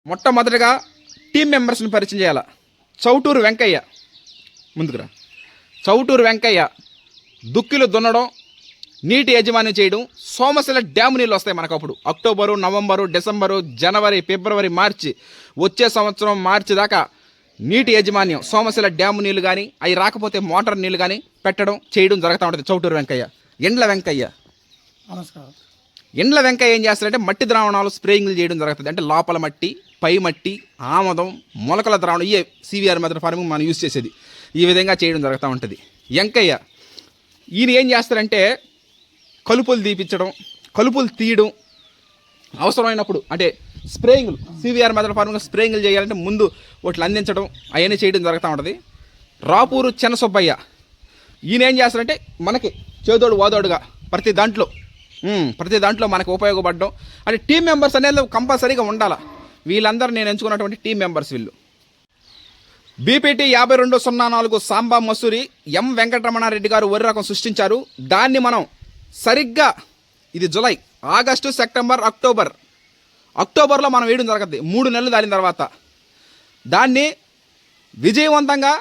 మొట్టమొదటిగా టీం మెంబర్స్ని పరిచయం చేయాలి. చౌటూరు వెంకయ్య ముందుకురా. చౌటూరు వెంకయ్య దుక్కిలు దున్నడం, నీటి యజమాని చేయడం. సోమశిల డ్యాము నీళ్ళు వస్తాయి మనకు అప్పుడు అక్టోబరు, నవంబరు, డిసెంబరు, జనవరి, ఫిబ్రవరి, మార్చి, వచ్చే సంవత్సరం మార్చి దాకా నీటి యాజమాన్యం సోమశిల డ్యాము నీళ్ళు కానీ అవి రాకపోతే మోటార్ నీళ్ళు కానీ పెట్టడం చేయడం జరుగుతూ ఉంటుంది. చౌటూరు వెంకయ్య. ఎండ్ల వెంకయ్య. నమస్కారం. ఎండ్ల వెంకయ్య ఏం చేస్తారంటే మట్టి ద్రావణాలు స్ప్రేయింగ్లు చేయడం జరుగుతుంది. అంటే లోపల మట్టి, పై మట్టి, ఆమదం, మొలకల ద్రావణం, ఇవే సివిఆర్ మెథడ్ ఫార్మింగ్ మనం యూజ్ చేసేది. ఈ విధంగా చేయడం జరుగుతూ ఉంటుంది. వెంకయ్య ఈయన ఏం చేస్తారంటే కలుపులు తీపించడం, కలుపులు తీయడం, అవసరమైనప్పుడు అంటే స్ప్రేయింగ్లు, సివిఆర్ మెథడ్ ఫార్మింగ్ స్ప్రేయింగ్లు చేయాలంటే ముందు వాటిని అందించడం అవన్నీ చేయడం జరుగుతూ ఉంటుంది. రాపూరు చెన్నసుబ్బయ్య ఈయన ఏం చేస్తారంటే మనకి చేదోడు వాదోడుగా ప్రతి దాంట్లో మనకు ఉపయోగపడడం. అంటే టీం మెంబర్స్ అనేది కంపల్సరీగా ఉండాలి. వీళ్ళందరూ నేను ఎంచుకున్నటువంటి టీం మెంబర్స్ వీళ్ళు. బీపీటీ 5204 సాంబా మసూరి ఎం వెంకటరమణారెడ్డి గారు వరి రకం సృష్టించారు. దాన్ని మనం సరిగ్గా ఇది జులై, ఆగస్టు, సెప్టెంబర్, అక్టోబర్లో మనం వేయడం జరుగుతుంది. 3 నెలలు దాని తర్వాత దాన్ని విజయవంతంగా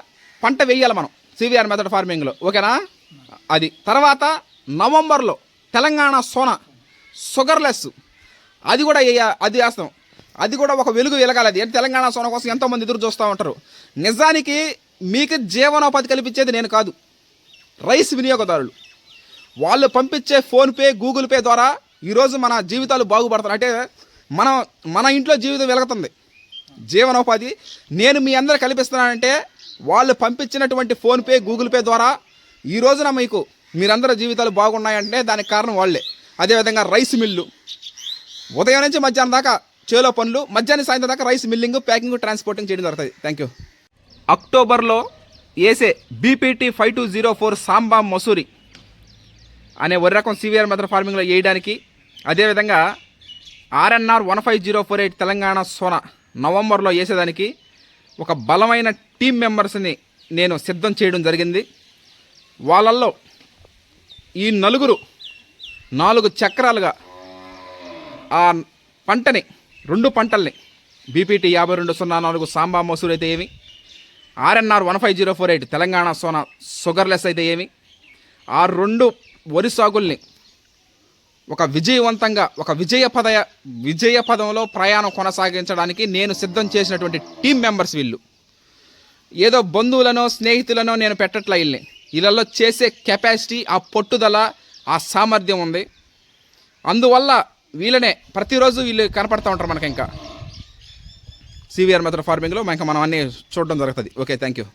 పంట వేయాలి మనం సివిఆర్ మెథడ్ ఫార్మింగ్లో. ఓకేనా? అది తర్వాత నవంబర్లో తెలంగాణ సోనా షుగర్లెస్ అది కూడా వేస్తాం. అది కూడా ఒక వెలుగు వెలగాలి. అది తెలంగాణ సోనా కోసం ఎంతోమంది ఎదురు చూస్తూ ఉంటారు. నిజానికి మీకు జీవనోపాధి కల్పించేది నేను కాదు, రైస్ వినియోగదారులు. వాళ్ళు పంపించే ఫోన్పే, గూగుల్ పే ద్వారా ఈరోజు మన జీవితాలు బాగుపడుతున్నాయి. అంటే మన ఇంట్లో జీవితం వెలుగుతుంది, జీవనోపాధి నేను మీ అందరూ కల్పిస్తున్నానంటే వాళ్ళు పంపించినటువంటి ఫోన్పే, గూగుల్ పే ద్వారా ఈ రోజున మీరందరూ జీవితాలు బాగున్నాయంటే దానికి కారణం వాళ్ళే. అదేవిధంగా రైస్ మిల్లు ఉదయం నుంచి మధ్యాహ్నం దాకా చేలో పనులు, మధ్యాహ్నం సాయంత్రం దాకా రైస్ మిల్లింగ్, ప్యాకింగ్, ట్రాన్స్పోర్టింగ్ చేయడం జరుగుతుంది. Thank you. అక్టోబర్లో వేసే బీపీటీ 5204 సాంబా మసూరి అనే వరి రకం సివిఆర్ మెథడ్ ఫార్మింగ్లో వేయడానికి, అదేవిధంగా ఆర్ఎన్ఆర్ 15048 తెలంగాణ సోనా నవంబర్లో వేసేదానికి ఒక బలమైన టీం మెంబర్స్ని నేను సిద్ధం చేయడం జరిగింది. వాళ్ళల్లో ఈ 4 చక్రాలుగా ఆ పంటని, 2 పంటల్ని బీపీటీ 5204 సాంబా మసూరి అయితే ఏమి, ఆర్ఎన్ఆర్ 15048 తెలంగాణ సోనా షుగర్లెస్ అయితే ఏమి, ఆ 2 వరి సాగుల్ని ఒక విజయవంతంగా ఒక విజయ పదంలో ప్రయాణం కొనసాగించడానికి నేను సిద్ధం చేసినటువంటి టీం మెంబర్స్ వీళ్ళు. ఏదో బంధువులనో స్నేహితులనో నేను పెట్టట్లా. వీళ్ళల్లో చేసే కెపాసిటీ, ఆ పట్టుదల, ఆ సామర్థ్యం ఉంది. అందువల్ల వీళ్ళనే ప్రతిరోజు వీళ్ళు కనపడుతూ ఉంటారు మనకి. ఇంకా సివిఆర్ మెథడ్ ఫార్మింగ్లో మనం అన్నీ చూడడం జరుగుతుంది. Okay, thank you.